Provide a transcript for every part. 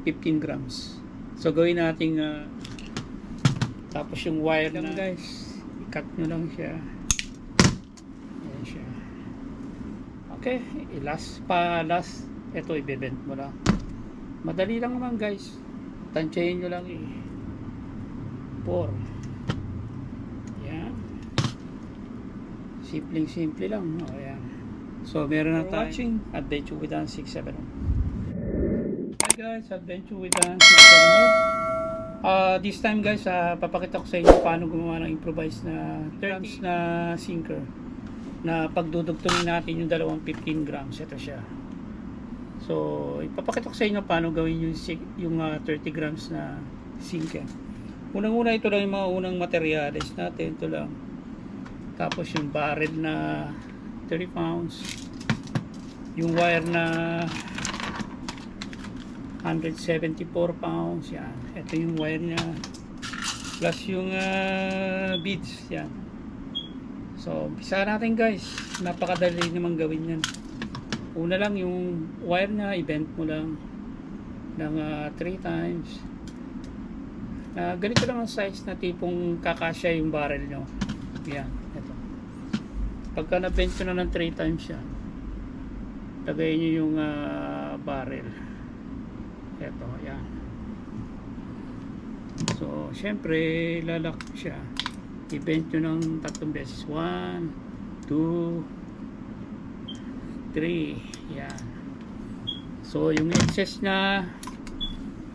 15 grams. So gawin natin tapos yung wire lang guys, i-cut nyo lang siya. Ayan siya. Okay, last ito i-bend mo lang. Madali lang naman guys, tansyahin nyo lang 4. Yan, simple lang. Ayan. So meron na tayo watching Adventure with Dan 670. Hi guys, Adventure with Dan 670. This time guys, papakita ko sa inyo paano gumawa ng improvised na 30 na sinker na pagdudugtungin natin yung dalawang 15 grams. Ito siya. So ipapakita ko sa inyo paano gawin yung 30 grams na sinker. Unang-una, ito lang yung mga unang materials natin. Ito lang. Tapos yung barrel na 30 pounds, yung wire na 174 pounds, yan. Ito yung wire niya, plus yung beads, yan. So umpisa natin guys, napakadali naman gawin yan. Una lang yung wire niya, i-bend mo lang ng 3 times. Ganito lang ang size na tipong kakasya yung barrel nyo. Yan, ito. Pagka na-bend ko na ng 3 times yan, lagay nyo yung barrel. Ito, yan. So syempre lalak siya, i-bend nyo ng 3 beses. 1, 2, 3. Yan. So yung excess na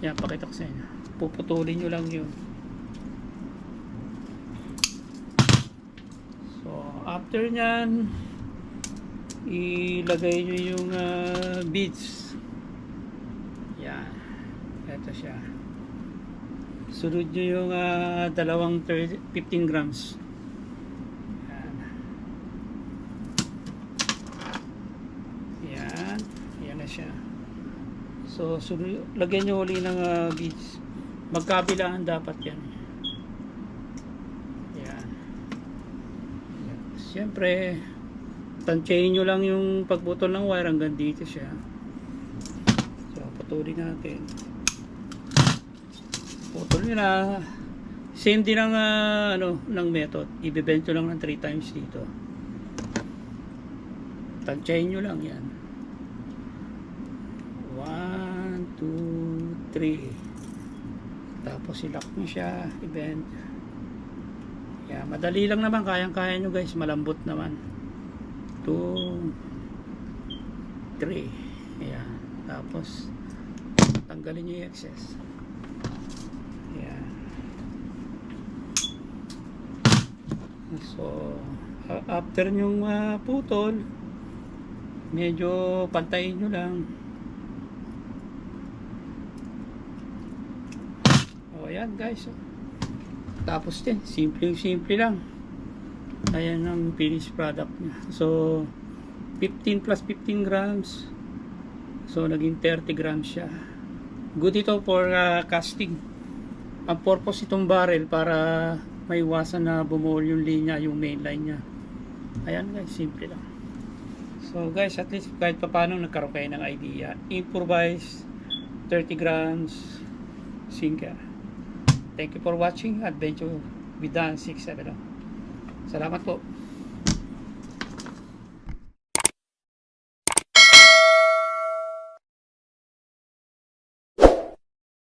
yan, pakita ko sa inyo, puputulin nyo lang yun. So after nyan, ilagay nyo yung beads. Yan, ito siya. Sunod nyo yung dalawang 15 grams. Yan. Yan, yan na siya. So sunod, lagyan nyo uli ng beads. Magkabilaan dapat yan. Yan. Siyempre tansyahin nyo lang yung pagputol ng wire hanggang dito siya. So putulin natin. Putol nyo na. Same din ang ng method. I-bend nyo lang ng 3 times dito. Tansyahin nyo lang yan. 1, 2, 3. Tapos i-lock nyo siya, i-bend. Yan, madali lang naman, kayang-kaya nyo guys, malambot naman. 2, 3. Yan, tapos tanggalin nyo yung excess. Yan. So after nyong putol, medyo pantayin nyo lang. Ayan guys, tapos din, simple lang. Ayan ang finished product niya. So 15 plus 15 grams, so naging 30 grams siya. Good ito for casting. Ang purpose itong barrel para maiwasan na bumuhol yung linya, yung main line nya. Ayan guys, simple lang. So guys, at least kahit pa paano nagkaroon kayo ng idea. Improvise 30 grams sinker. Thank you for watching Adventure with Dan 670. Salamat po.